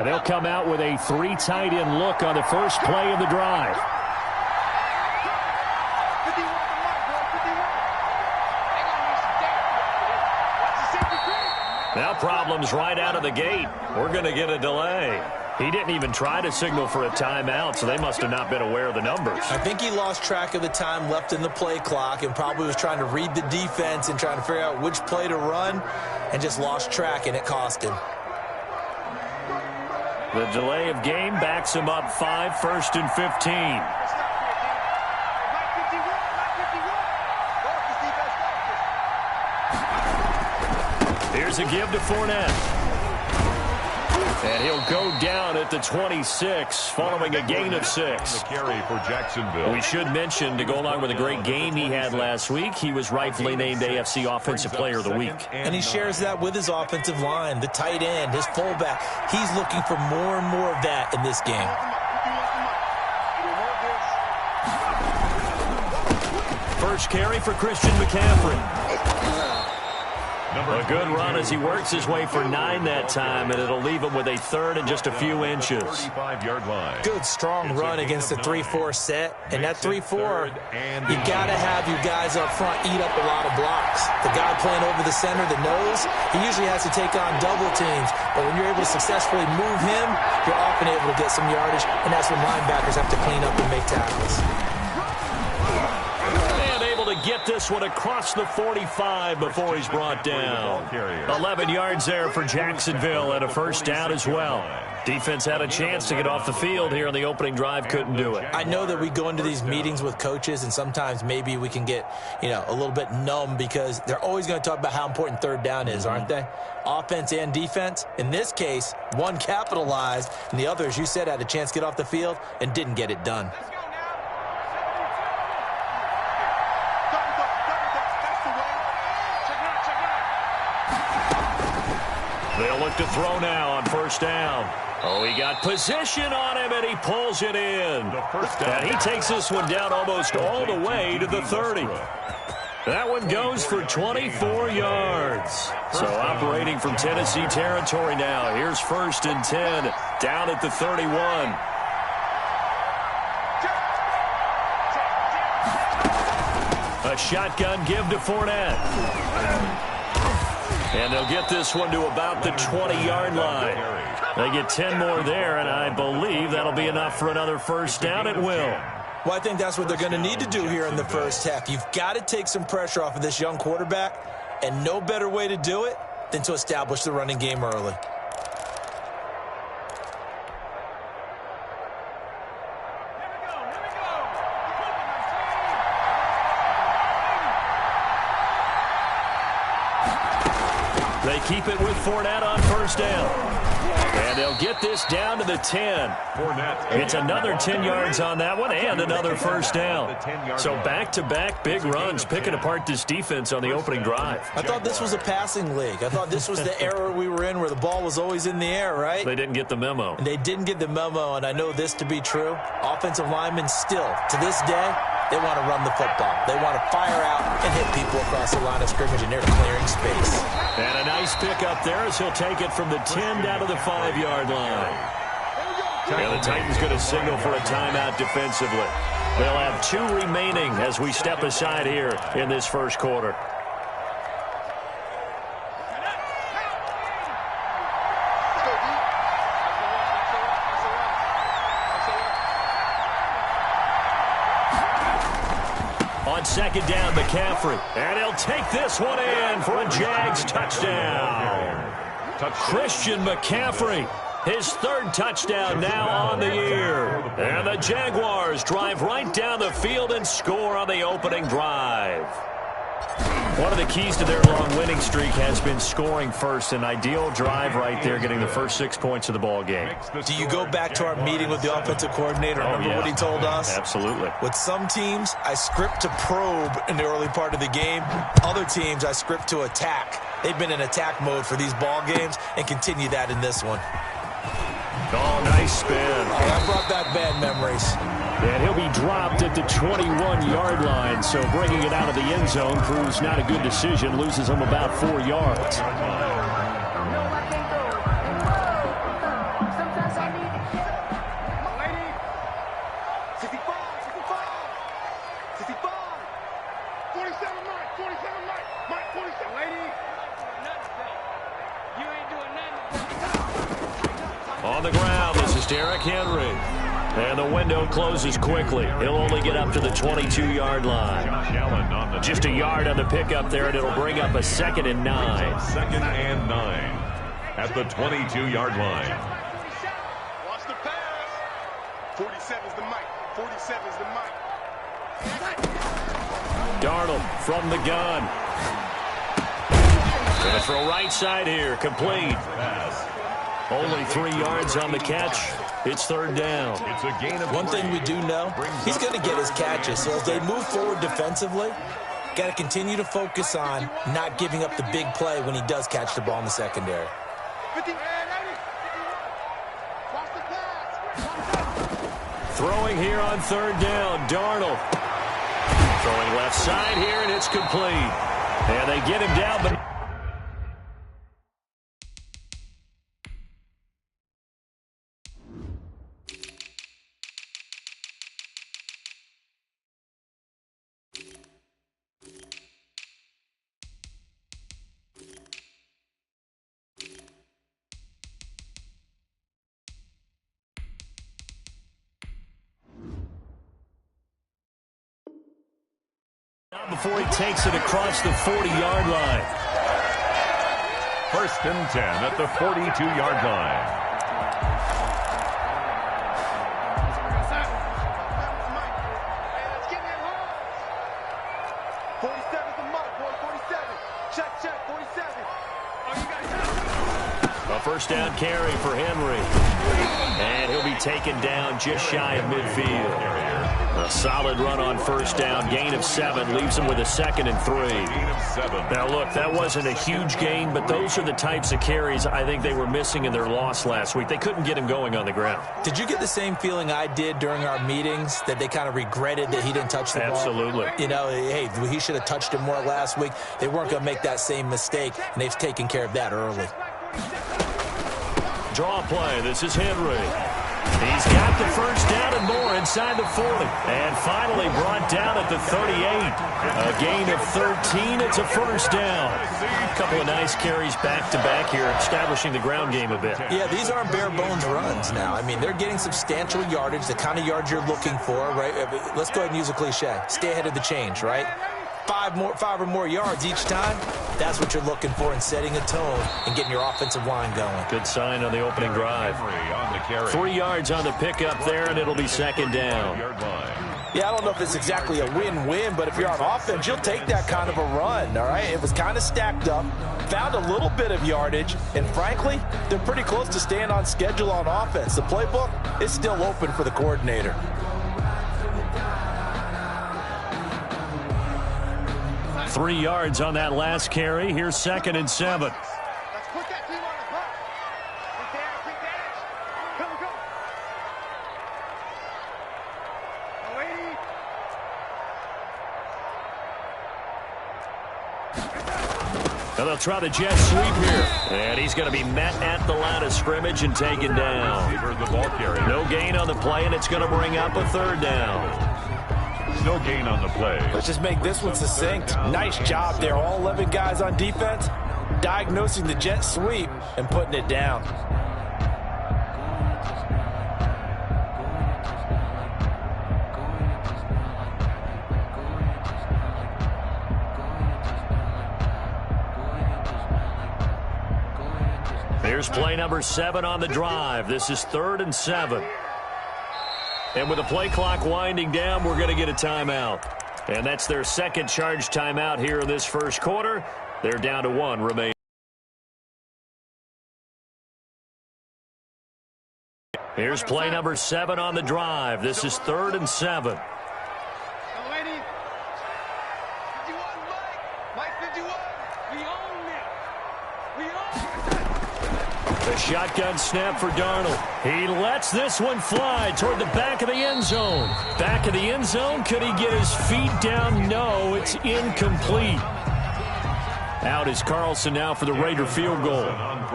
they'll come out with a 3 tight end look on the first play of the drive. Now problems right out of the gate. We're going to get a delay. He didn't even try to signal for a timeout, so they must have not been aware of the numbers. I think he lost track of the time left in the play clock and probably was trying to read the defense and trying to figure out which play to run and just lost track, and it cost him. The delay of game backs him up 5, 1st and 15. Here's a give to Fournette. And he'll go down at the 26 following a gain of 6. Carry for Jacksonville. We should mention, to go along with a great game he had last week, he was rightfully named AFC Offensive Player of the Week. And he shares that with his offensive line, the tight end, his fullback. He's looking for more and more of that in this game. First carry for Christian McCaffrey. A good run as he works his way for 9 that time, and it'll leave him with a 3rd and just a few inches. 35-yard line. Good, strong run against the 3-4 set. And that 3-4, you got to have your guys up front eat up a lot of blocks. The guy playing over the center, the nose, he usually has to take on double teams. But when you're able to successfully move him, you're often able to get some yardage, and that's when linebackers have to clean up and make tackles. To get this one across the 45 before he's brought down. 11 yards there for Jacksonville and a first down as well. Defense had a chance to get off the field here in the opening drive, couldn't do it. I know that we go into these meetings with coaches, and sometimes maybe we can get, a little bit numb because they're always going to talk about how important 3rd down is, aren't they? Offense and defense. In this case, one capitalized, and the other, as you said, had a chance to get off the field and didn't get it done. They'll look to throw now on first down. Oh, he got position on him, and he pulls it in. And he takes this one down almost all the way to the 30. That one goes for 24 yards. So operating from Tennessee territory now. Here's 1st and 10 down at the 31. A shotgun give to Fournette. And they'll get this one to about the 20-yard line. They get 10 more there, and I believe that'll be enough for another first down at will. Well, I think that's what they're going to need to do here in the first half. You've got to take some pressure off of this young quarterback, and no better way to do it than to establish the running game early. They keep it with Fournette on first down. And they'll get this down to the 10. It's another 10 yards on that one and another first down. So back-to-back big runs picking apart this defense on the opening drive. I thought this was a passing league. I thought this was the era we were in where the ball was always in the air, right? They didn't get the memo. And they didn't get the memo, and I know this to be true. Offensive linemen still, to this day, they want to run the football. They want to fire out and hit people across the line of scrimmage, and they're clearing space. And a nice pick up there as he'll take it from the 10 down to the 5-yard line. And the Titans going to signal for a timeout defensively. They'll have 2 remaining as we step aside here in this first quarter. On second down, McCaffrey. And he'll take this one in for a Jaggsss touchdown. Christian McCaffrey, his 3rd touchdown now on the year. And the Jaguars drive right down the field and score on the opening drive. One of the keys to their long winning streak has been scoring first. An ideal drive right there, getting the first 6 points of the ball game. Do you go back to our meeting with the offensive coordinator? Remember what he told us? Absolutely. With some teams, I script to probe in the early part of the game. Other teams, I script to attack. They've been in attack mode for these ball games and continue that in this one. Oh, nice spin. Oh, that brought back bad memories. And he'll be dropped at the 21-yard line, so bringing it out of the end zone proves not a good decision, loses him about 4 yards. On the ground, this is Derrick Henry. And the window closes quickly. He'll only get up to the 22-yard line. Just a yard on the pickup there, and it'll bring up a 2nd and 9. 2nd and 9 at the 22-yard line. Watch the pass. 47's the mic. 47's the mic. Darnold from the gun. Going to throw right side here. Complete. Only 3 yards on the catch. It's 3rd down. It's a gain of 3. One thing we do know, he's going to get his catches. So as they move forward defensively, got to continue to focus on not giving up the big play when he does catch the ball in the secondary. Throwing here on 3rd down. Darnold. Throwing left side here, and it's complete. And they get him down, but... before he takes it across the 40-yard line. 1st and 10 at the 42-yard line. A 1st down carry for Henry. And he'll be taken down just shy of midfield. A solid run on 1st down. Gain of 7 leaves him with a 2nd and 3. Gain of 7. Now, look, that wasn't a huge gain, but those are the types of carries I think they were missing in their loss last week. They couldn't get him going on the ground. Did you get the same feeling I did during our meetings, that they kind of regretted that he didn't touch the ball? Absolutely. You know, hey, he should have touched it more last week. They weren't going to make that same mistake, and they've taken care of that early. Draw play. This is Henry. He's got the 1st down and more inside the 40. And finally brought down at the 38. A gain of 13. It's a 1st down. A couple of nice carries back-to-back here, establishing the ground game a bit. Yeah, these aren't bare-bones runs now. I mean, they're getting substantial yardage, the kind of yards you're looking for, right? Let's go ahead and use a cliche. Stay ahead of the change, right? 5 or more yards each time, that's what you're looking for in setting a tone and getting your offensive line going. Good sign on the opening drive. On the carry. 3 yards on the pickup there, and it'll be 2nd down. Yeah, I don't know if it's exactly a win-win, but if you're on offense, you'll take that kind of a run, all right? It was kind of stacked up, found a little bit of yardage, and frankly, they're pretty close to staying on schedule on offense. The playbook is still open for the coordinator. 3 yards on that last carry. Here's 2nd and 7. And they'll try the jet sweep here. And he's going to be met at the line of scrimmage and taken down. No gain on the play, and it's going to bring up a 3rd down. No gain on the play. Let's just make this one succinct. Nice job there. All 11 guys on defense diagnosing the jet sweep and putting it down. Here's play number 7 on the drive. This is 3rd and 7. And with the play clock winding down, we're going to get a timeout. And that's their 2nd charge timeout here in this 1st quarter. They're down to 1 remaining. Here's play number 7 on the drive. This is 3rd and 7. The shotgun snap for Darnold. He lets this one fly toward the back of the end zone. Back of the end zone. Could he get his feet down? No, it's incomplete. Out is Carlson now for the Raider field goal.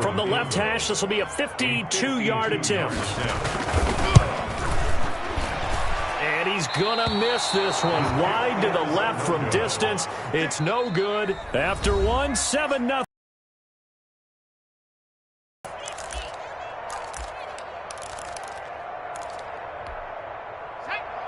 From the left hash, this will be a 52-yard attempt. And he's going to miss this one. Wide to the left from distance. It's no good. After one, 7-0.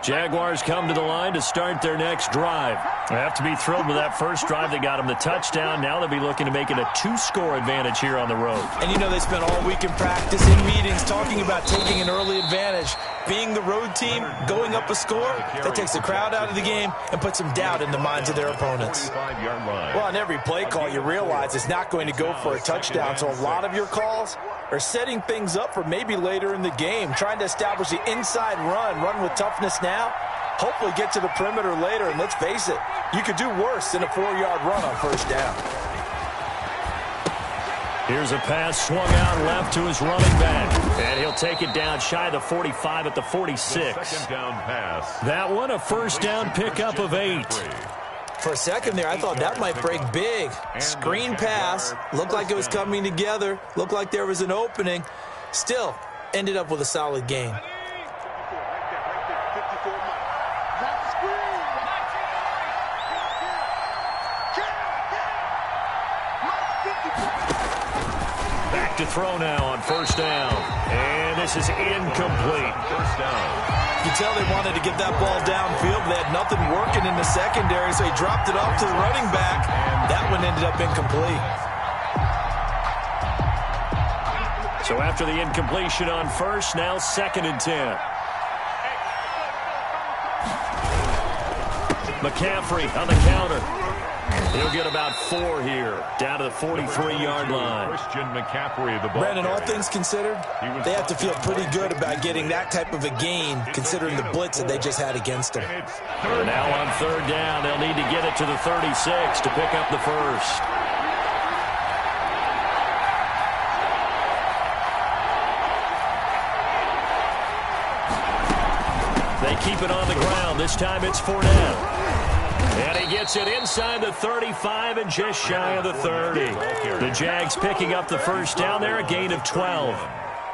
Jaguars come to the line to start their next drive. They have to be thrilled with that first drive that got them the touchdown. Now they'll be looking to make it a 2-score advantage here on the road. And you know they spent all week in practice, in meetings, talking about taking an early advantage. Being the road team, going up a score, that takes the crowd out of the game and puts some doubt in the minds of their opponents. Well, on every play call, you realize it's not going to go for a touchdown, so a lot of your calls are setting things up for maybe later in the game, trying to establish the inside run with toughness now, hopefully get to the perimeter later, and let's face it, you could do worse than a 4-yard run on first down. Here's a pass swung out left to his running back. And he'll take it down shy of the 45 at the 46. Second down pass. That one a first down pickup of 8. For a second there, I thought that might break big. Screen pass. Looked like it was coming together. Looked like there was an opening. Still, ended up with a solid gain. To throw now on first down. And this is incomplete. First down. You tell they wanted to get that ball downfield. They had nothing working in the secondary, so he dropped it off to the running back. That one ended up incomplete. So after the incompletion on first, now 2nd and 10. McCaffrey on the counter. He'll get about 4 here, down to the 43-yard line. Christian McCaffrey, the ball. Brandon, all things considered, they have to feel pretty good about getting that type of a gain, considering the blitz that they just had against them. Now on 3rd down, they'll need to get it to the 36 to pick up the first. They keep it on the ground. This time it's Fournette. And he gets it inside the 35 and just shy of the 30. The Jags picking up the first down there, a gain of 12.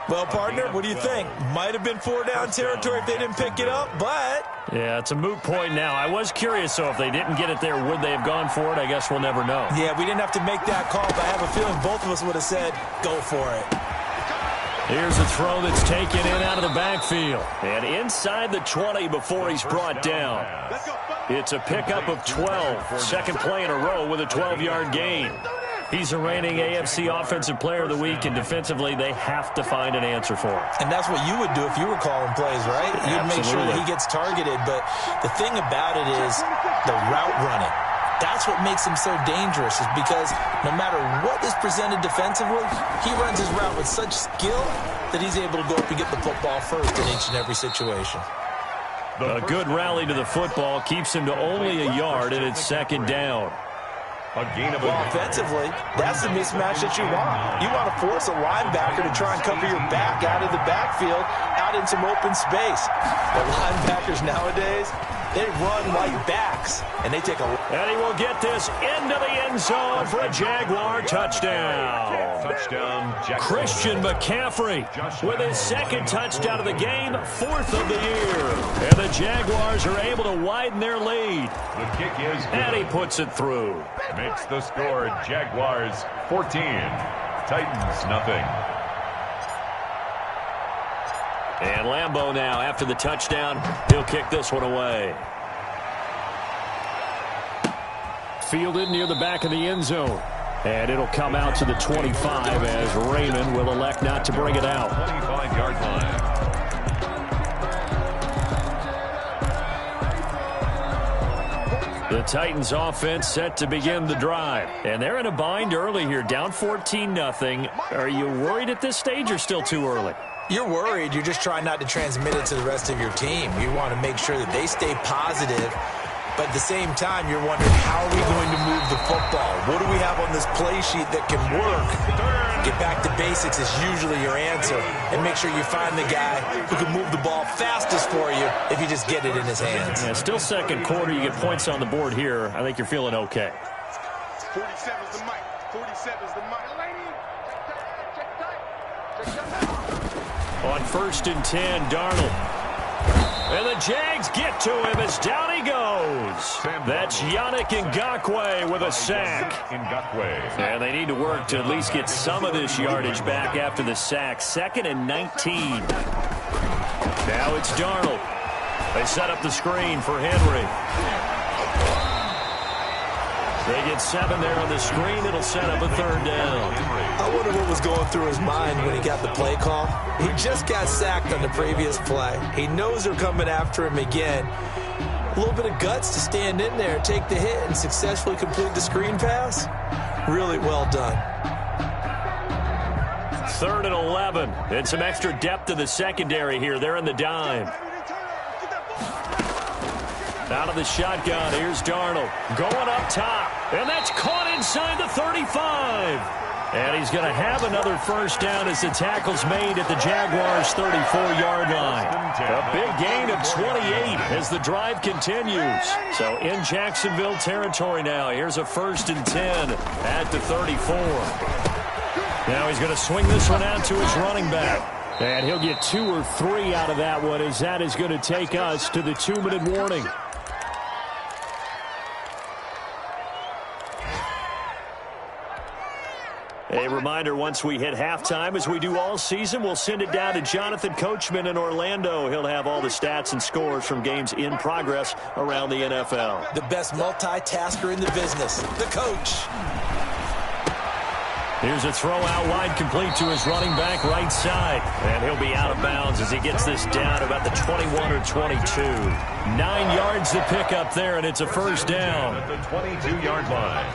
Well, partner, what do you think? Might have been 4-down territory if they didn't pick it up, but... Yeah, it's a moot point now. I was curious, so if they didn't get it there, would they have gone for it? I guess we'll never know. Yeah, we didn't have to make that call, but I have a feeling both of us would have said, go for it. Here's a throw that's taken in out of the backfield. And inside the 20 before he's brought down. It's a pickup of 12. Second play in a row with a 12-yard gain. He's the reigning AFC Offensive Player of the Week, and defensively, they have to find an answer for him. And that's what you would do if you were calling plays, right? You'd make sure that he gets targeted. But the thing about it is the route running. That's what makes him so dangerous, is because no matter what is presented defensively, he runs his route with such skill that he's able to go up and get the football first in each and every situation. A good rally to the football keeps him to only a yard, and it's 2nd down. A gain of offensively, that's the mismatch that you want. You want to force a linebacker to try and cover your back out of the backfield, out in some open space. The linebackers nowadays, they run like backs, and they take a... And he will get this into the end zone for a Jaguar touchdown. Christian McCaffrey with his 2nd touchdown of the game, 4th of the year. And the Jaguars are able to widen their lead. The kick is good. And he puts it through. Makes the score Jaguars 14, Titans nothing. And Lambeau now, after the touchdown, he'll kick this one away. Fielded near the back of the end zone. And it'll come out to the 25 as Raymond will elect not to bring it out. 25-yard line. The Titans offense set to begin the drive. And they're in a bind early here, down 14-0. Are you worried at this stage or still too early? You're worried. You're just trying not to transmit it to the rest of your team. You want to make sure that they stay positive. But at the same time, you're wondering, how are we going to move the football? What do we have on this play sheet that can work? Get back to basics is usually your answer. And make sure you find the guy who can move the ball fastest for you if you just get it in his hands. Yeah, still 2nd quarter. You get points on the board here. I think you're feeling okay. 47's the mic. 47's the mic. On 1st and 10, Darnold. And the Jags get to him as down he goes. That's Yannick Ngakoue with a sack. And they need to work to at least get some of this yardage back after the sack. 2nd and 19. Now it's Darnold. They set up the screen for Henry. They get 7 there on the screen. It'll set up a 3rd down. I wonder what was going through his mind when he got the play call. He just got sacked on the previous play. He knows they're coming after him again. A little bit of guts to stand in there, take the hit, and successfully complete the screen pass. Really well done. 3rd and 11. And some extra depth to the secondary here. They're in the dime. Out of the shotgun, here's Darnold. Going up top. And that's caught inside the 35. And he's going to have another 1st down as the tackle's made at the Jaguars' 34-yard line. A big gain of 28 as the drive continues. So in Jacksonville territory now. Here's a 1st and 10 at the 34. Now he's going to swing this one out to his running back. And he'll get 2 or 3 out of that one as that is going to take us to the 2-minute warning. A reminder, once we hit halftime, as we do all season, we'll send it down to Jonathan Coachman in Orlando. He'll have all the stats and scores from games in progress around the NFL. The best multitasker in the business, the coach. Here's a throw out wide, complete to his running back right side. And he'll be out of bounds as he gets this down about the 21 or 22. 9 yards to pick up there, and it's a 1st down. At the 22-yard line.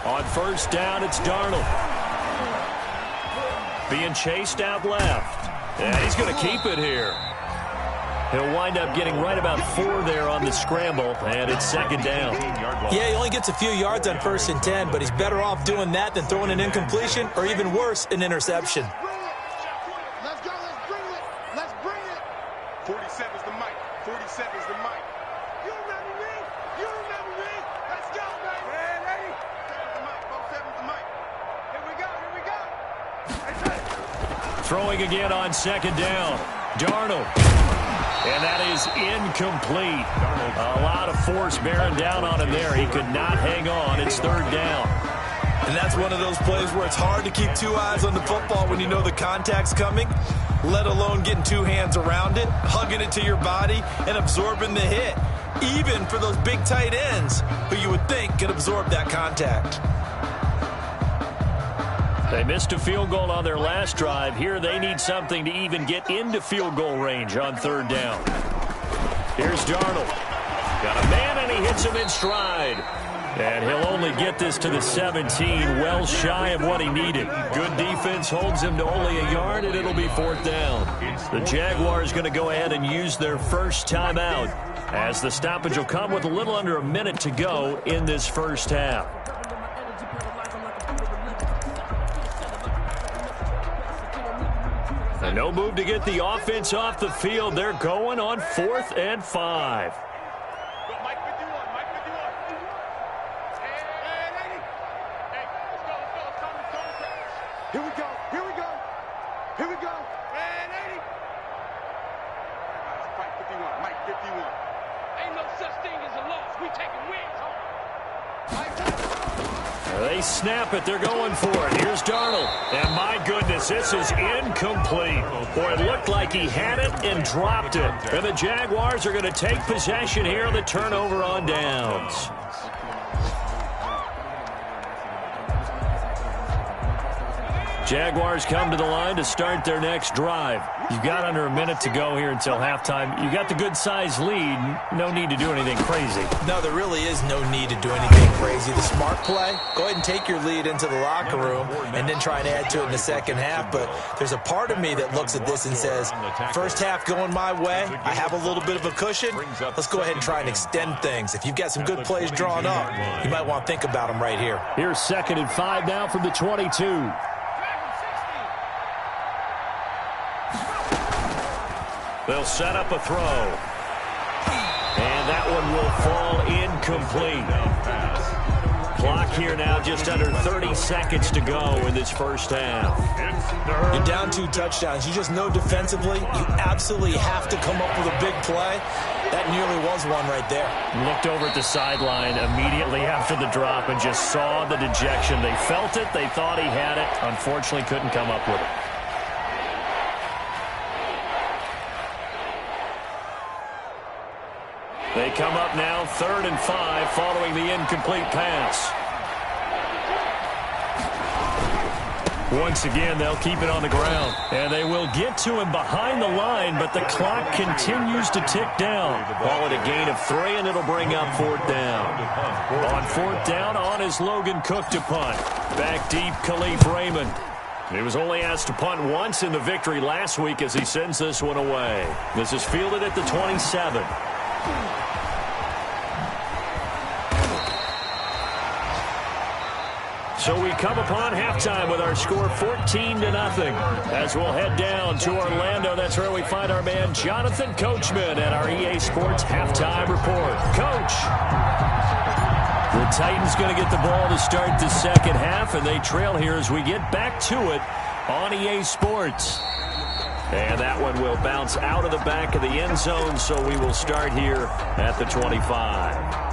On 1st down, it's Darnold. Being chased out left. And he's going to keep it here. He'll wind up getting right about 4 there on the scramble, and it's 2nd down. Yeah, he only gets a few yards on 1st and 10, but he's better off doing that than throwing an incompletion or even worse, an interception. Let's go, let's bring it. Let's bring it. 47's the mic. 47's the mic. You remember me? You remember me? Let's go, baby. Ready? 7's the mic. 47's the mic. Here we go, here we go. Throwing again on 2nd down. Darnold. And that is incomplete. A lot of force bearing down on him there. He could not hang on. It's 3rd down. And that's one of those plays where it's hard to keep 2 eyes on the football when you know the contact's coming, let alone getting 2 hands around it, hugging it to your body, and absorbing the hit, even for those big tight ends who you would think could absorb that contact. They missed a field goal on their last drive. Here they need something to even get into field goal range on 3rd down. Here's Darnold. Got a man, and he hits him in stride. And he'll only get this to the 17, well shy of what he needed. Good defense holds him to only a yard, and it'll be 4th down. The Jaguars going to go ahead and use their first timeout, as the stoppage will come with a little under a minute to go in this 1st half. And no move to get the offense off the field. They're going on 4th and 5. Here we go, here we go, here we go. And 80. Mike 51, Mike 51. Ain't no such thing as a loss. We taking wins home. They snap it. They're going for it. Here's Darnold. And my goodness, this is incomplete. Boy, it looked like he had it and dropped it. And the Jaguars are going to take possession here on the turnover on downs. Jaguars come to the line to start their next drive. You've got under a minute to go here until halftime. You got the good-sized lead. No need to do anything crazy. No, there really is no need to do anything crazy. The smart play, go ahead and take your lead into the locker room and then try and add to it in the 2nd half. But there's a part of me that looks at this and says, 1st half going my way, I have a little bit of a cushion. Let's go ahead and try and extend things. If you've got some good plays drawn up, you might want to think about them right here. Here's 2nd and 5 now from the 22. They'll set up a throw. And that one will fall incomplete. Clock here now, just under 30 seconds to go in this first half. You're down 2 touchdowns. You just know defensively you absolutely have to come up with a big play. That nearly was one right there. Looked over at the sideline immediately after the drop and just saw the dejection. They felt it. They thought he had it. Unfortunately, couldn't come up with it. They come up now 3rd and 5 following the incomplete pass. Once again, they'll keep it on the ground. And they will get to him behind the line, but the clock continues to tick down. Call it a gain of 3, and it'll bring up 4th down. On 4th down, on is Logan Cook to punt. Back deep, Khalif Raymond. He was only asked to punt once in the victory last week as he sends this one away. This is fielded at the 27. So we come upon halftime with our score 14-0 as we'll head down to Orlando. That's where we find our man Jonathan Coachman at our EA Sports Halftime Report. Coach, the Titans going to get the ball to start the second half, and they trail here as we get back to it on EA Sports. And that one will bounce out of the back of the end zone, so we will start here at the 25.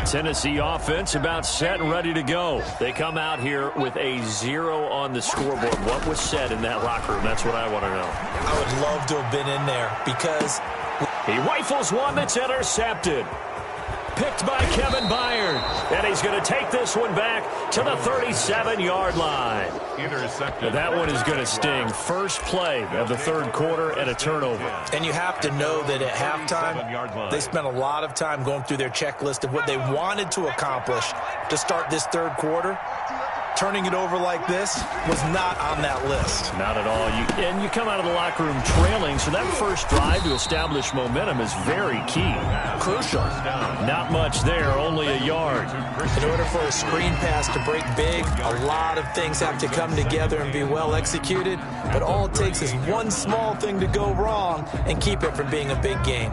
Tennessee offense about set and ready to go. They come out here with a 0 on the scoreboard. What was said in that locker room? That's what I want to know. I would love to have been in there because he rifles one that's intercepted. Picked by Kevin Byard. And he's going to take this one back to the 37-yard line. Intercepted. That one is going to sting. First play of the 3rd quarter and a turnover. And you have to know that at halftime, they spent a lot of time going through their checklist of what they wanted to accomplish to start this 3rd quarter. Turning it over like this was not on that list. Not at all. And you come out of the locker room trailing, so that first drive to establish momentum is very key. Crucial. Not much there, only a yard. In order for a screen pass to break big, a lot of things have to come together and be well executed, but all it takes is one small thing to go wrong and keep it from being a big gain.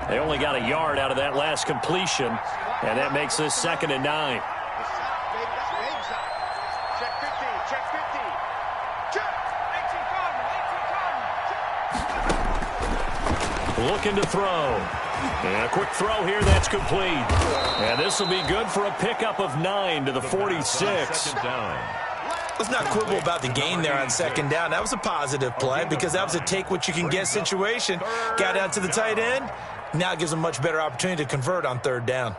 They only got a yard out of that last completion, and that makes this 2nd and 9. Looking to throw. And a quick throw here, that's complete. And this will be good for a pickup of 9 to the 46. Let's not quibble about the gain there on 2nd down. That was a positive play because that was a take-what-you-can-get situation. Got out to the tight end. Now it gives them a much better opportunity to convert on 3rd down.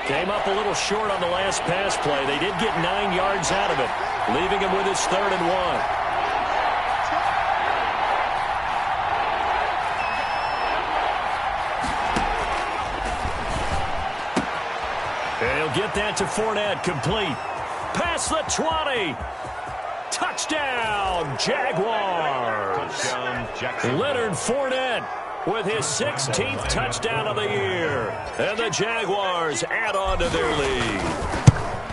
Came up a little short on the last pass play. They did get 9 yards out of it, leaving him with his 3rd and 1. He'll get that to Fournette, complete. Past the 20. Touchdown, Jaguars. Leonard Fournette with his 16th touchdown of the year. And the Jaguars add on to their lead.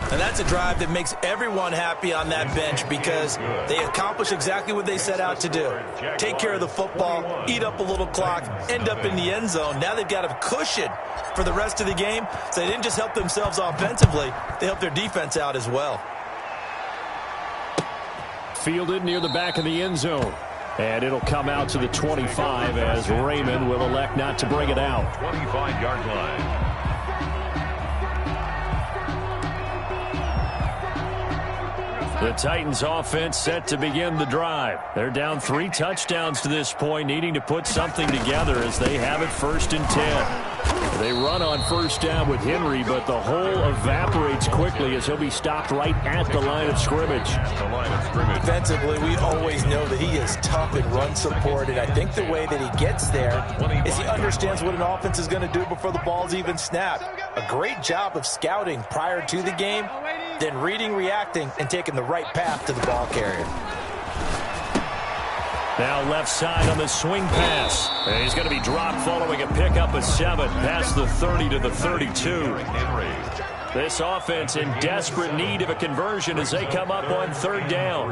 And that's a drive that makes everyone happy on that bench because they accomplish exactly what they set out to do. Take care of the football, eat up a little clock, end up in the end zone. Now they've got a cushion for the rest of the game, so they didn't just help themselves offensively, they helped their defense out as well. Fielded near the back of the end zone. And it'll come out to the 25 as Raymond will elect not to bring it out. 25-yard line. The Titans offense set to begin the drive. They're down 3 touchdowns to this point, needing to put something together as they have it 1st and 10. They run on 1st down with Henry, but the hole evaporates quickly as he'll be stopped right at the line of scrimmage. Defensively, we always know that he is tough in run support, and I think the way that he gets there is he understands what an offense is going to do before the ball's even snapped. A great job of scouting prior to the game, then reading, reacting, and taking the right path to the ball carrier. Now left side on the swing pass. And he's going to be dropped following a pickup of 7 past the 30 to the 32. This offense in desperate need of a conversion as they come up on third down.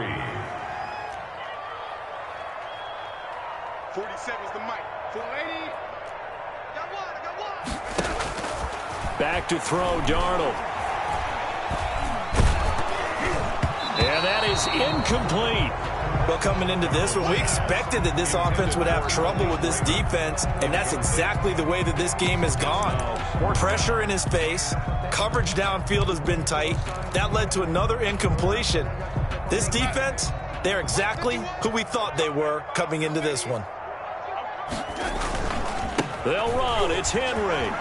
47's the mic. 480. Got one. Back to throw, Darnold. And that is incomplete. Well, coming into this one, we expected that this offense would have trouble with this defense, and that's exactly the way that this game has gone. Pressure in his face. Coverage downfield has been tight. That led to another incompletion. This defense, they're exactly who we thought they were coming into this one. They'll run. It's Henry.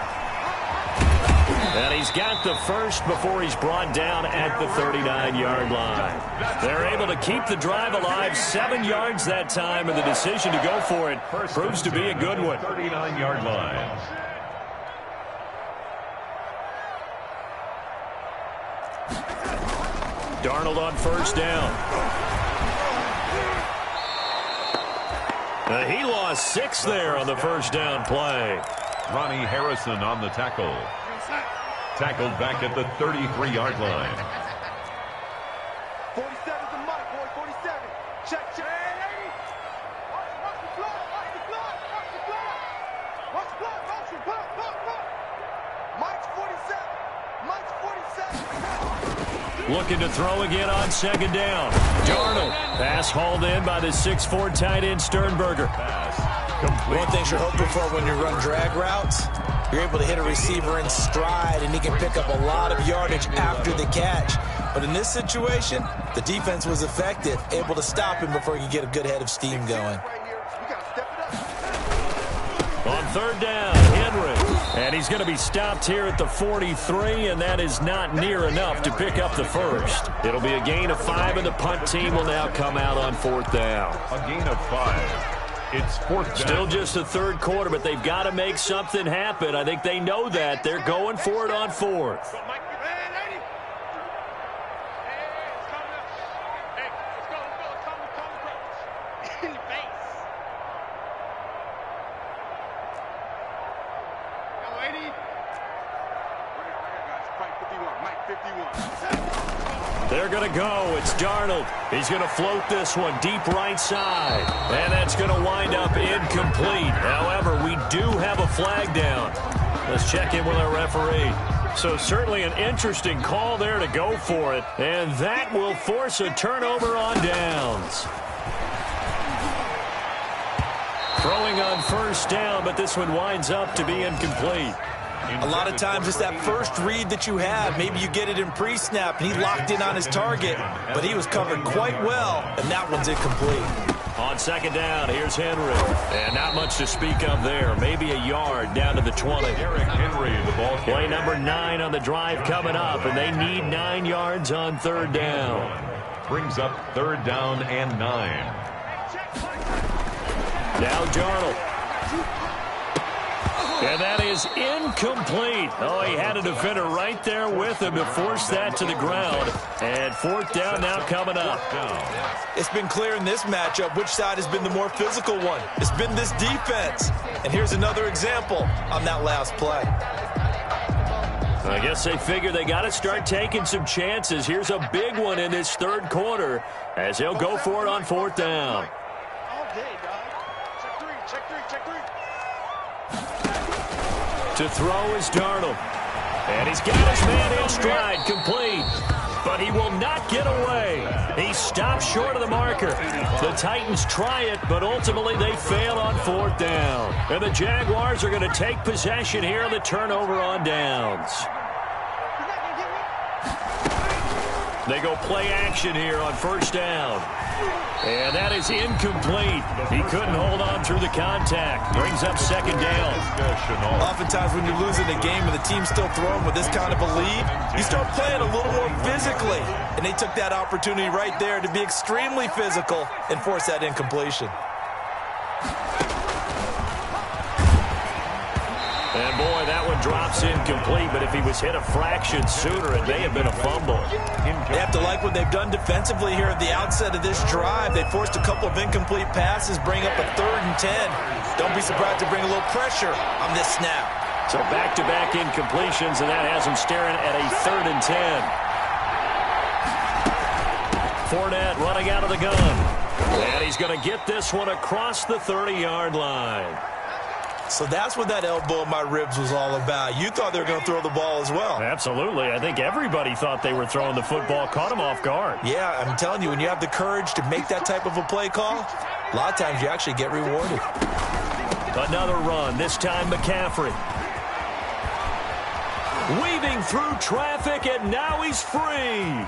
And he's got the first before he's brought down at the 39-yard line. They're able to keep the drive alive, 7 yards that time, and the decision to go for it proves to be a good one. 39-yard line. Darnold on first down. He lost 6 there on the first down play. Ronnie Harrison on the tackle. Tackled back at the 33-yard line. 47's the mic, boy. 47. Check. Watch the blood. Mike's 47. Looking to throw again on second down. Darnold. Pass hauled in by the 6'4" tight end Sternberger. One thing you're hoping for when you run drag routes, you're able to hit a receiver in stride, and he can pick up a lot of yardage after the catch. But in this situation, the defense was effective, able to stop him before he could get a good head of steam going. On third down, Henry. And he's going to be stopped here at the 43, and that is not near enough to pick up the first. It'll be a gain of 5, and the punt team will now come out on fourth down. A gain of 5. It's fourth down. Still just the third quarter, but they've got to make something happen. I think they know that. They're going for it on fourth. They're going to go. It's Darnold. He's going to float this one deep right side. And that's going to wind up incomplete. However, we do have a flag down. Let's check in with our referee. So certainly an interesting call there to go for it. And that will force a turnover on downs. Throwing on first down, but this one winds up to be incomplete. A lot of times it's that first read that you have. Maybe you get it in pre-snap, and he locked in on his target, but he was covered quite well, and that one's incomplete. On second down, here's Henry. And not much to speak of there. Maybe a yard down to the 20. Derrick Henry, the ball carrier. Play number 9 on the drive coming up, and they need 9 yards on third down. Brings up third down and 9. Now Darnold. And that is incomplete. Oh, he had a defender right there with him to force that to the ground. And fourth down now coming up. It's been clear in this matchup which side has been the more physical one. It's been this defense. And here's another example on that last play. I guess they figure they got to start taking some chances. Here's a big one in this third quarter as they'll go for it on fourth down. All day, dog. Check three. To throw is Darnold. And he's got his man in stride, complete. But he will not get away. He stops short of the marker. The Titans try it, but ultimately they fail on fourth down. And the Jaguars are going to take possession here on the turnover on downs. They go play action here on first down. And that is incomplete. He couldn't hold on through the contact. Brings up second down. Oftentimes when you're losing a game and the team's still throwing with this kind of a lead, you start playing a little more physically. And they took that opportunity right there to be extremely physical and force that incompletion. And boy, that one drops incomplete, but if he was hit a fraction sooner, it may have been a fumble. They have to like what they've done defensively here at the outset of this drive. They forced a couple of incomplete passes, bring up a 3rd and 10. Don't be surprised to bring a little pressure on this snap. So back-to-back incompletions, and that has him staring at a 3rd and 10. Fournette running out of the gun. And he's going to get this one across the 30-yard line. So that's what that elbow in my ribs was all about. You thought they were going to throw the ball as well. Absolutely. I think everybody thought they were throwing the football, caught him off guard. Yeah, I'm telling you, when you have the courage to make that type of a play call, a lot of times you actually get rewarded. Another run, this time McCaffrey. Weaving through traffic, and now he's free.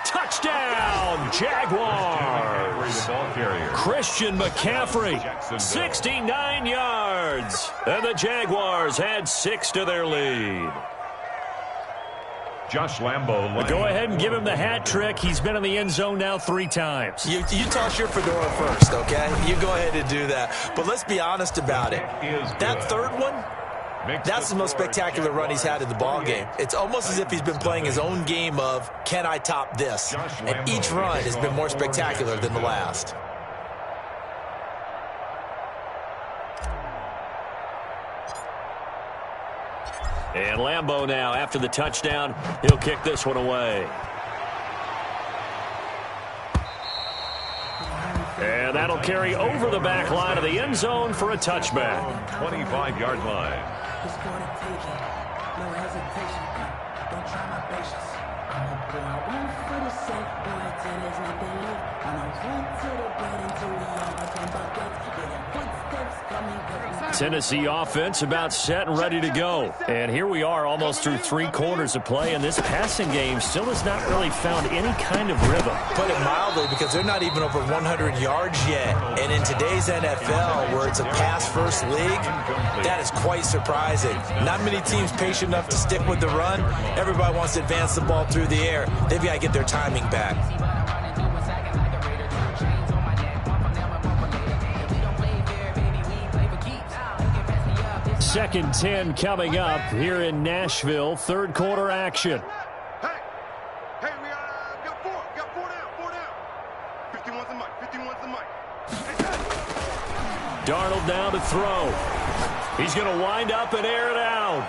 Touchdown, Jaguars. Christian McCaffrey, 69 yards. And the Jaguars had 6 to their lead. Josh Lambo. Go ahead and give him the hat trick. He's been in the end zone now 3 times. You toss your fedora first, okay? You go ahead and do that. But let's be honest about it. That third one, that's the most spectacular run he's had in the ball game. It's almost as if he's been playing his own game of, can I top this? And each run has been more spectacular than the last. And Lambo now, after the touchdown, he'll kick this one away. And that'll carry over the back line of the end zone for a touchback. 25-yard line. It's for the taking, no hesitation. Don't try my patience. I'm a boy, I went for the safe boy till there's nothing left. And I went to the bed until we all became buckets. Yeah, the footsteps coming. Tennessee offense about set and ready to go. And here we are almost through 3 quarters of play, and this passing game still has not really found any kind of rhythm. Put it mildly, because they're not even over 100 yards yet. And in today's NFL, where it's a pass-first league, that is quite surprising. Not many teams patient enough to stick with the run. Everybody wants to advance the ball through the air. They've got to get their timing back. 2nd and 10 coming up here in Nashville. 3rd quarter action. Hey, we got 4 down. 51's the mic. Darnold now to throw. He's going to wind up and air it out.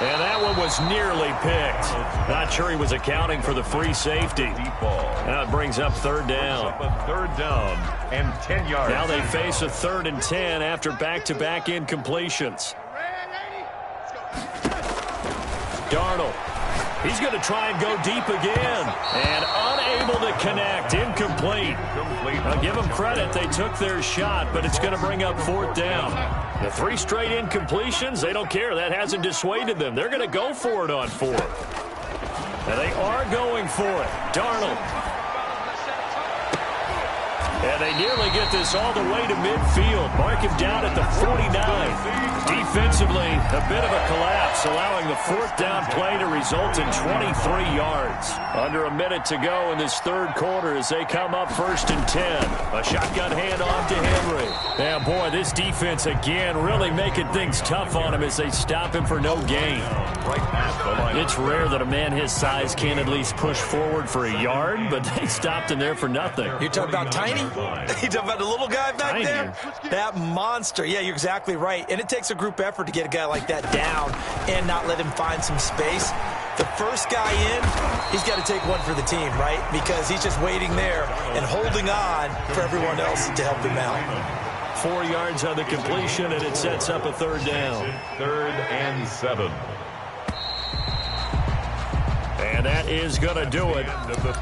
And that one was nearly picked. Not sure he was accounting for the free safety. Now it brings up 3rd down. 3rd down and 10 yards. Now they face a 3rd and 10 after back-to-back incompletions. Darnold. He's going to try and go deep again. And unable to connect. Incomplete. I'll give them credit. They took their shot, but it's going to bring up 4th down. The 3 straight incompletions, they don't care. That hasn't dissuaded them. They're going to go for it on 4th. And they are going for it. Darnold. And they nearly get this all the way to midfield. Mark him down at the 49. Defensively, a bit of a collapse, allowing the 4th down play to result in 23 yards. Under a minute to go in this 3rd quarter as they come up 1st and 10. A shotgun handoff to Henry. Yeah, boy, this defense again really making things tough on him as they stop him for no gain. It's rare that a man his size can at least push forward for a yard, but they stopped him there for nothing. You're talking about Tiny? You talking about the little guy back there? That monster. Yeah, you're exactly right. And it takes a group effort to get a guy like that down and not let him find some space. The first guy in, he's got to take one for the team, right? Because he's just waiting there and holding on for everyone else to help him out. 4 yards on the completion, and it sets up a 3rd down. 3rd and 7. And that is going to do it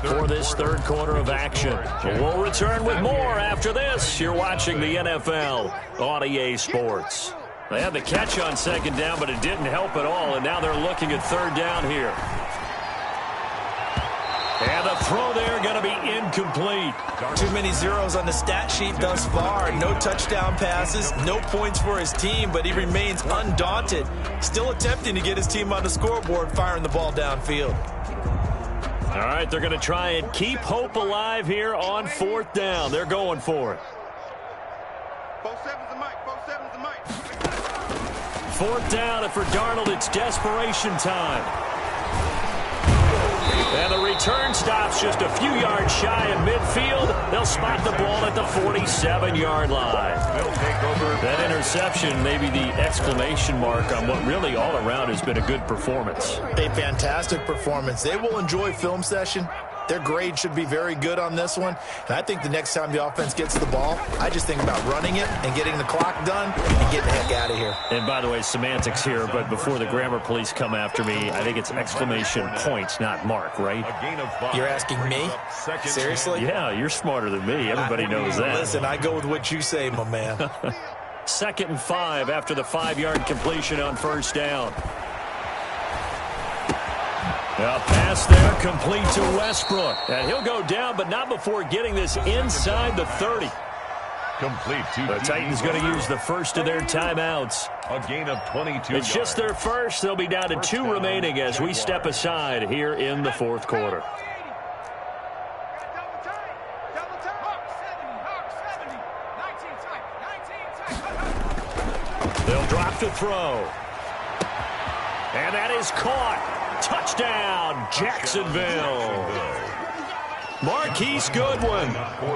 for this 3rd quarter of action. We'll return with more after this. You're watching the NFL on EA Sports. They had the catch on 2nd down, but it didn't help at all, and now they're looking at 3rd down here. And the throw there going to be incomplete. Too many zeros on the stat sheet thus far. No touchdown passes, no points for his team, but he remains undaunted. Still attempting to get his team on the scoreboard, firing the ball downfield. All right, they're going to try and keep hope alive here on 4th down. They're going for it. 4-7's the mic. 4-7's the mic. 4th down, and for Darnold, it's desperation time. And the return stops just a few yards shy of midfield. They'll spot the ball at the 47-yard line. That interception may be the exclamation mark on what really all around has been a good performance. A fantastic performance. They will enjoy film session. Their grade should be very good on this one. And I think the next time the offense gets the ball, I just think about running it and getting the clock done and getting the heck out of here. And by the way, semantics here, but before the grammar police come after me, I think it's exclamation points, not mark, right? You're asking me? Seriously? Yeah, you're smarter than me. Everybody knows that. Listen, I go with what you say, my man. 2nd and 5 after the 5-yard completion on first down. A pass there, complete to Westbrook. And he'll go down, but not before getting this inside the 30. Complete to The Titans going to use the first of their timeouts. a gain of 22 It's just their first. They'll be down to 2 remaining as we step aside here in the 4th quarter. They'll drop to throw. And that is caught. Touchdown, Jacksonville. Marquise Goodwin,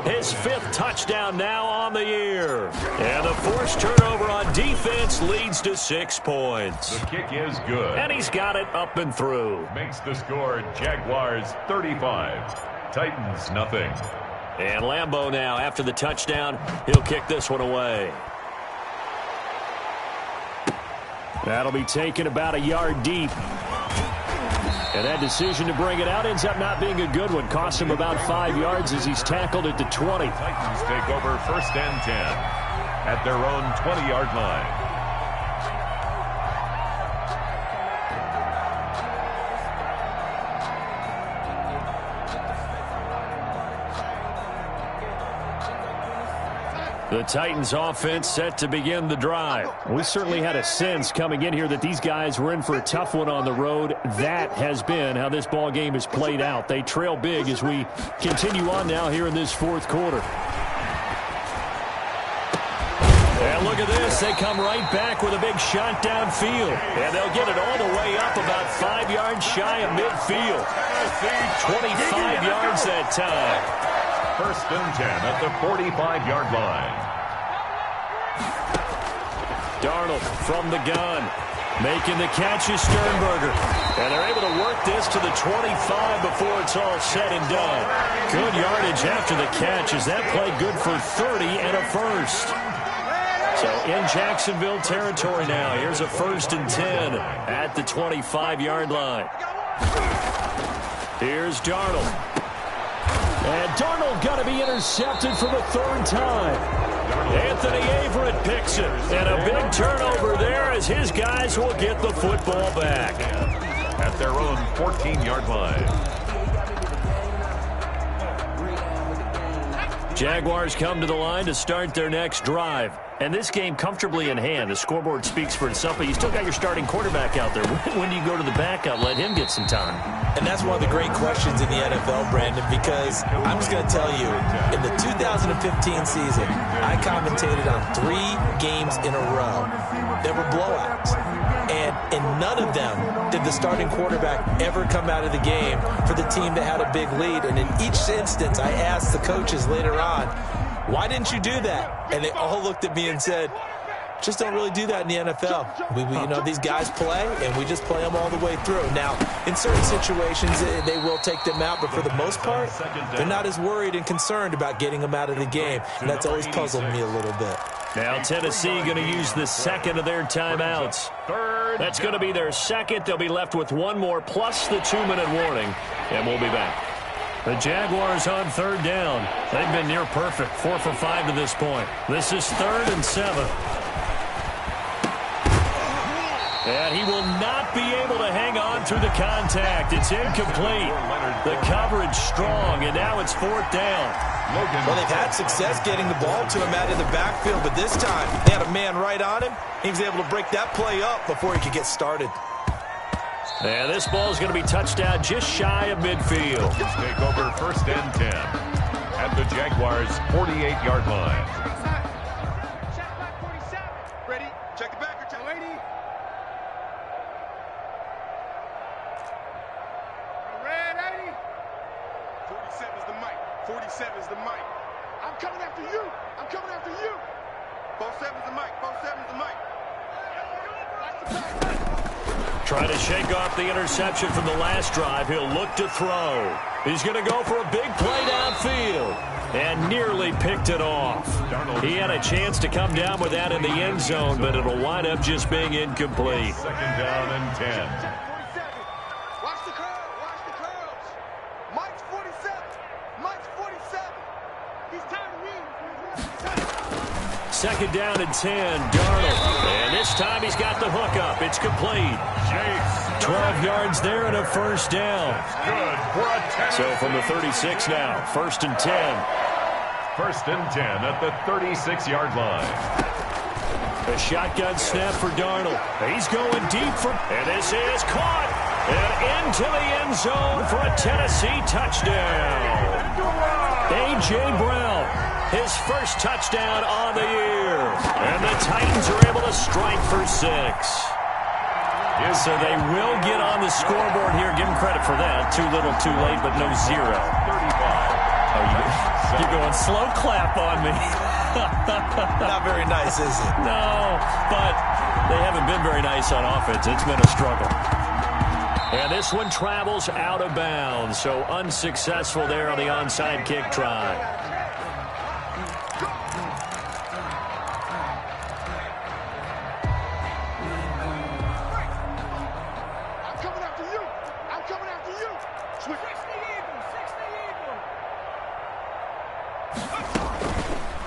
his 5th touchdown now on the year. And the forced turnover on defense leads to 6 points. The kick is good. And he's got it up and through. Makes the score Jaguars 35, Titans nothing. And Lambeau now, after the touchdown, he'll kick this one away. That'll be taken about a yard deep. And that decision to bring it out ends up not being a good one. Cost him about 5 yards as he's tackled at the 20. Titans take over 1st and 10 at their own 20-yard line. The Titans offense set to begin the drive. We certainly had a sense coming in here that these guys were in for a tough one on the road. That has been how this ball game has played out. They trail big as we continue on now here in this 4th quarter. And look at this. They come right back with a big shot downfield. And they'll get it all the way up about 5 yards shy of midfield. 25 yards that time. 1st and 10 at the 45-yard line. Darnold from the gun. Making the catch is Sternberger. And they're able to work this to the 25 before it's all said and done. Good yardage after the catch as that play good for 30 and a first. So in Jacksonville territory now. Here's a 1st and 10 at the 25-yard line. Here's Darnold. And Darnold got to be intercepted for the 3rd time. Anthony Averett picks it. And a big turnover there as his guys will get the football back. At their own 14-yard line. Jaguars come to the line to start their next drive. And this game comfortably in hand. The scoreboard speaks for itself, but you still got your starting quarterback out there. When do you go to the backup? Let him get some time. And that's one of the great questions in the NFL, Brandon, because I'm just going to tell you, in the 2015 season, I commentated on 3 games in a row. There were blowouts. And in none of them did the starting quarterback ever come out of the game for the team that had a big lead. And in each instance, I asked the coaches later on, why didn't you do that? And they all looked at me and said, just don't really do that in the NFL. You know, these guys play, and we just play them all the way through. Now, in certain situations, they will take them out, but for the most part, they're not as worried and concerned about getting them out of the game, and that's always puzzled me a little bit. Now Tennessee going to use the 2nd of their timeouts. That's going to be their 2nd. They'll be left with 1 more plus the 2-minute warning, and we'll be back. The Jaguars on 3rd down. They've been near perfect, 4 for 5 to this point. This is 3rd and 7. And he will not be able to hang on through the contact. It's incomplete. The coverage strong, and now it's 4th down. Well, they've had success getting the ball to him out of the backfield, but this time they had a man right on him. He was able to break that play up before he could get started. And this ball is going to be touched out just shy of midfield. Take over 1st and 10 at the Jaguars' 48-yard line. Check back 47. Ready? Check it back. Check ready. Ready. 47 is the mic. 47 is the mic. I'm coming after you. I'm coming after you. 47 is the mic. 47 is the mic. Trying to shake off the interception from the last drive. He'll look to throw. He's going to go for a big play downfield. And nearly picked it off. He had a chance to come down with that in the end zone, but it'll wind up just being incomplete. Second down and 10. 47. Watch the curve. Watch the curves. Mike's 47. Mike's 47. He's tired of winning. Second down and 10, Darnold. And this time he's got the hook up. It's complete. 12 yards there and a first down. Good for a 10. So from the 36 now, first and 10. First and 10 at the 36-yard line. A shotgun snap for Darnold. He's going deep for, and this is caught. And into the end zone for a Tennessee touchdown. A.J. Brown, his first touchdown on the year. And the Titans are able to strike for 6. So they will get on the scoreboard here. Give them credit for that. Too little, too late, but no 0. 35. You're going slow clap on me. Not very nice, is it? No, but they haven't been very nice on offense. It's been a struggle. And this one travels out of bounds, so unsuccessful there on the onside kick try. I'm coming after you. I'm coming after you. Switch. 60 Eagles.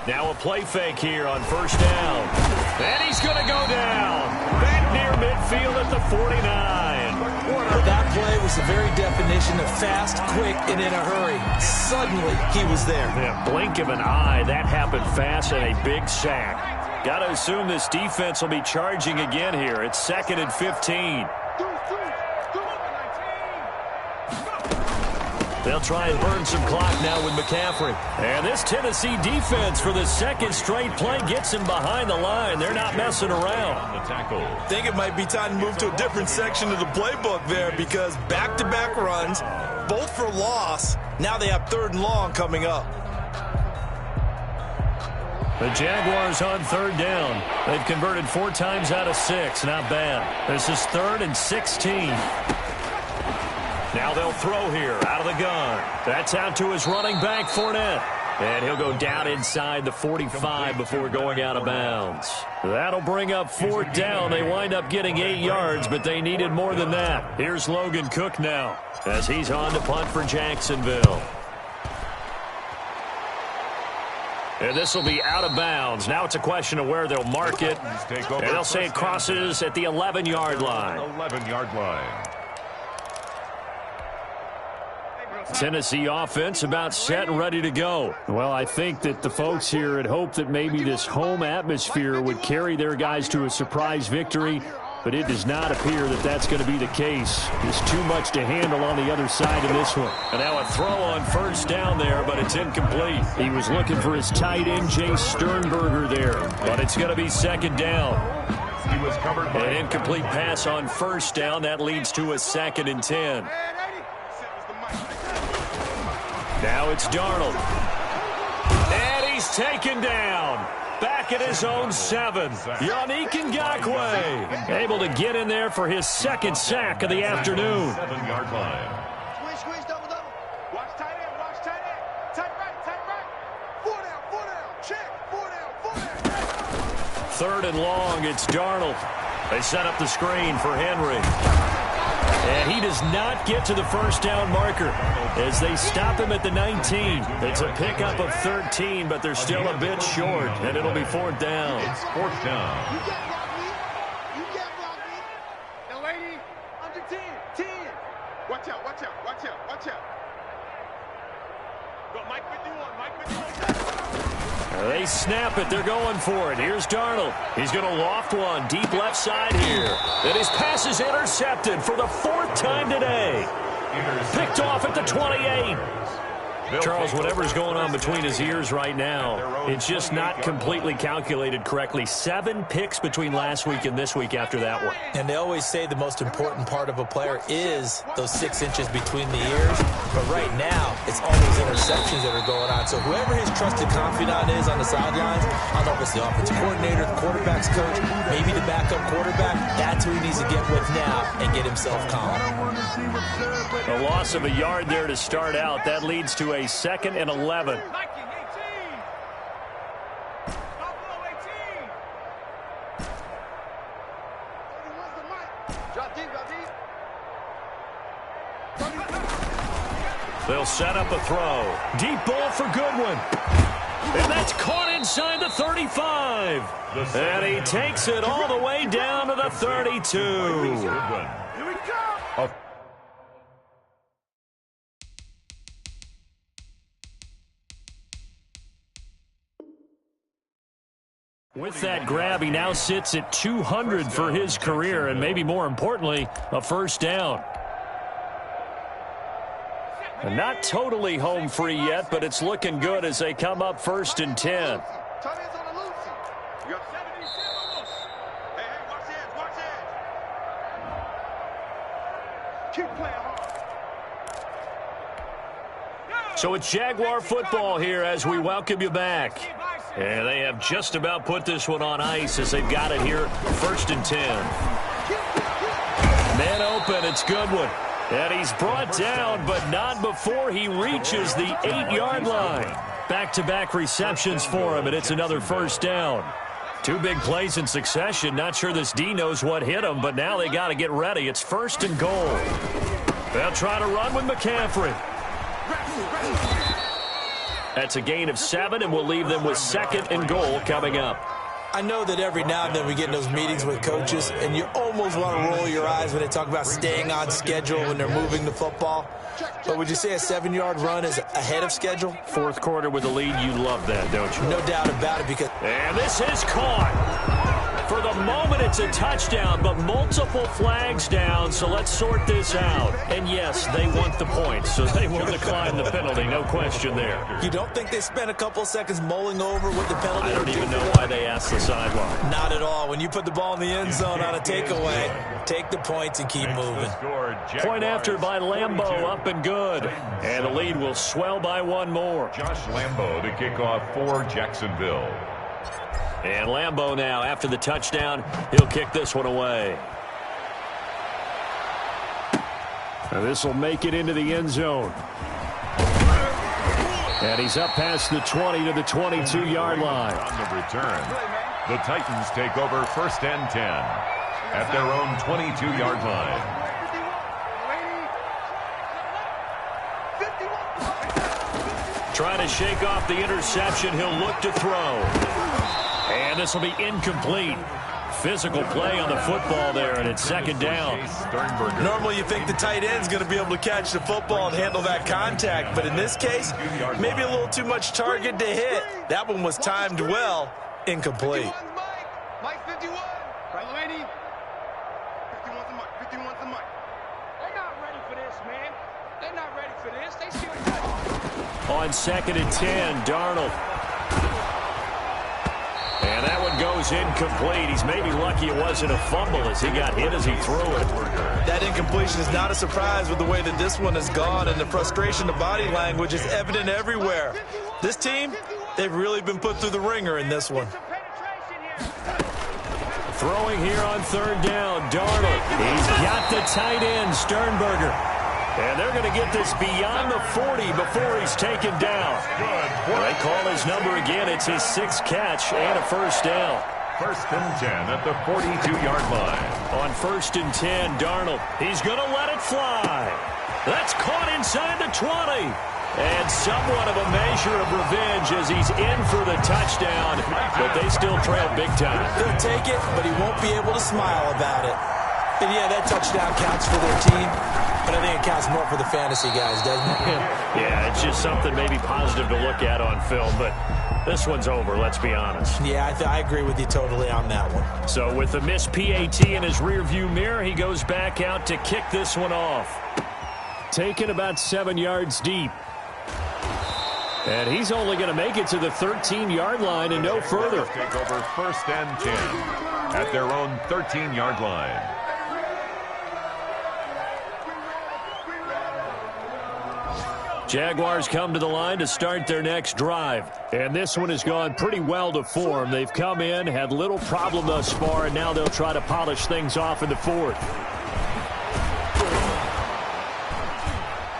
Now a play fake here on first down. And he's going to go down. Back near midfield at the 49. That play was the very definition of fast, quick, and in a hurry. Suddenly, he was there. Yeah, blink of an eye. That happened fast and a big sack. Got to assume this defense will be charging again here. It's second and 15. They'll try and burn some clock now with McCaffrey. And this Tennessee defense for the second straight play gets him behind the line. They're not messing around. On the tackle. I think it might be time to move to a different section of the playbook there because back-to-back runs, both for loss. Now they have third and long coming up. The Jaguars on third down. They've converted 4 times out of 6. Not bad. This is third and 16. Now they'll throw here out of the gun. That's out to his running back, Fournette. And he'll go down inside the 45 before going out of bounds. That'll bring up fourth down. They wind up getting 8 yards, but they needed more than that. Here's Logan Cook now as he's on to punt for Jacksonville. And this will be out of bounds. Now it's a question of where they'll mark it. And they'll say it crosses at the 11-yard line. 11-yard line. Tennessee offense about set and ready to go. Well, I think that the folks here had hoped that maybe this home atmosphere would carry their guys to a surprise victory, but it does not appear that that's going to be the case. There's too much to handle on the other side of this one. And now a throw on first down there, but it's incomplete. He was looking for his tight end, Jay Sternberger there, but it's going to be second down. He was covered by An incomplete pass on first down. That leads to a second and 10. Now it's Darnold. And he's taken down. Back at his own 7. Yannick Ngakoue able to get in there for his second sack of the afternoon. 7-yard line. Squish, double. Watch tight end, watch tight end. Tight right. 4 down. Check. 4 down. Third and long, it's Darnold. They set up the screen for Henry. And he does not get to the first down marker as they stop him at the 19. It's a pickup of 13, but they're still a bit short, and it'll be fourth down. It's fourth down. You can't block me. Now, lady, under 10. Watch out. Go, Mike with you on. They snap it. They're going for it. Here's Darnold. He's going to loft one deep left side here. And his pass is intercepted for the 4th time today. Picked off at the 28. Charles, whatever's going on between his ears right now, it's just not completely calculated correctly. 7 picks between last week and this week after that one. And they always say the most important part of a player is those 6 inches between the ears. But right now, it's all those receptions that are going on. So whoever his trusted confidant is on the sidelines, I don't know if it's the offensive coordinator, the quarterback's coach, maybe the backup quarterback, that's who he needs to get with now and get himself calm. A loss of a yard there to start out. That leads to a 2nd and 11. They'll set up a throw. Deep ball for Goodwin. And that's caught inside the 35. And he takes it all the way down to the 32. Here we go. With that grab, he now sits at 200 for his career, and maybe more importantly, a first down. And not totally home free yet, but it's looking good as they come up 1st and 10. So it's Jaguar football here as we welcome you back. And they have just about put this one on ice as they've got it here, 1st and 10. Man open, it's Goodwin. And he's brought down, but not before he reaches the 8-yard line. Back-to-back receptions for him, and it's another first down. 2 big plays in succession. Not sure this D knows what hit him, but now they got to get ready. It's 1st and goal. They'll try to run with McCaffrey. That's a gain of 7, and we'll leave them with 2nd and goal coming up. I know that every now and then we get in those meetings with coaches, and you almost want to roll your eyes when they talk about staying on schedule when they're moving the football. But would you say a 7-yard run is ahead of schedule? 4th quarter with the lead, you love that, don't you? No doubt about it. Because and this is caught. For the moment, it's a touchdown, but multiple flags down, so let's sort this out. And yes, they want the point, so they will decline the penalty, no question there. You don't think they spent a couple seconds mulling over what the penalty? I don't even know why they asked the sideline. Not at all. When you put the ball in the end zone on a takeaway, take the points and keep moving. Point after by Lambeau, up and good. And the lead will swell by 1 more. Josh Lambeau to kick off for Jacksonville. And Lambeau now, after the touchdown, he'll kick this one away. And this will make it into the end zone. And he's up past the 20 to the 22-yard line. On the return, the Titans take over 1st and 10 at their own 22-yard line. Trying to shake off the interception. He'll look to throw. And this will be incomplete. Physical play on the football there, and it's 2nd down. Normally you think the tight end's going to be able to catch the football and handle that contact, but in this case, maybe a little too much target to hit. That one was timed well, incomplete. Mike 51. Right, lady. 51's the Mike. 51's the Mike. They're not ready for this, man. They're not ready for this. They still On 2nd and 10, Darnold. And that one goes incomplete. He's maybe lucky it wasn't a fumble as he got hit as he threw it. That incompletion is not a surprise with the way that this one has gone, and the frustration of body language is evident everywhere. This team, they've really been put through the ringer in this one. Throwing here on 3rd down, Darnold. He's got the tight end, Sternberger. And they're going to get this beyond the 40 before he's taken down. They call his number again. It's his 6th catch and a first down. 1st and 10 at the 42-yard line. On 1st and 10, Darnold. He's going to let it fly. That's caught inside the 20. And somewhat of a measure of revenge as he's in for the touchdown. But they still trail big time. He'll take it, but he won't be able to smile about it. And yeah, that touchdown counts for their team. But I think it counts more for the fantasy guys, doesn't it? Yeah, it's just something maybe positive to look at on film, but this one's over, let's be honest. Yeah, I agree with you totally on that one. So with the missed PAT in his rearview mirror, he goes back out to kick this one off. Taken about 7 yards deep. And he's only going to make it to the 13-yard line and no further. Take over 1st and 10 at their own 13-yard line. Jaguars come to the line to start their next drive. And this one has gone pretty well to form. They've come in, had little problem thus far, and now they'll try to polish things off in the fourth.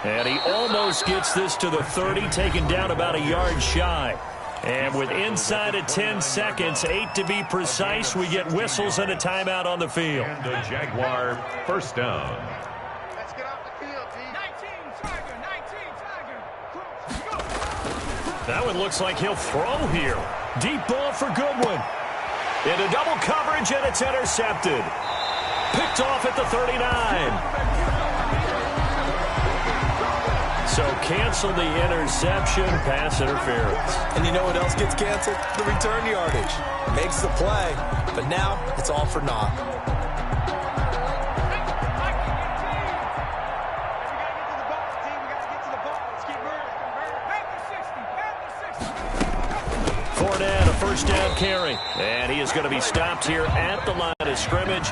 And he almost gets this to the 30, taken down about a yard shy. And with inside of 10 seconds, 8 to be precise, we get whistles and a timeout on the field. And a Jaguar first down. Let's get off the field, D. 19 Tiger. That one looks like he'll throw here. Deep ball for Goodwin. Into double coverage, and it's intercepted. Picked off at the 39. So cancel the interception, pass interference. And you know what else gets canceled? The return yardage. Makes the play, but now it's all for naught. Fournette, a first down carry. And he is going to be stopped here at the line of scrimmage.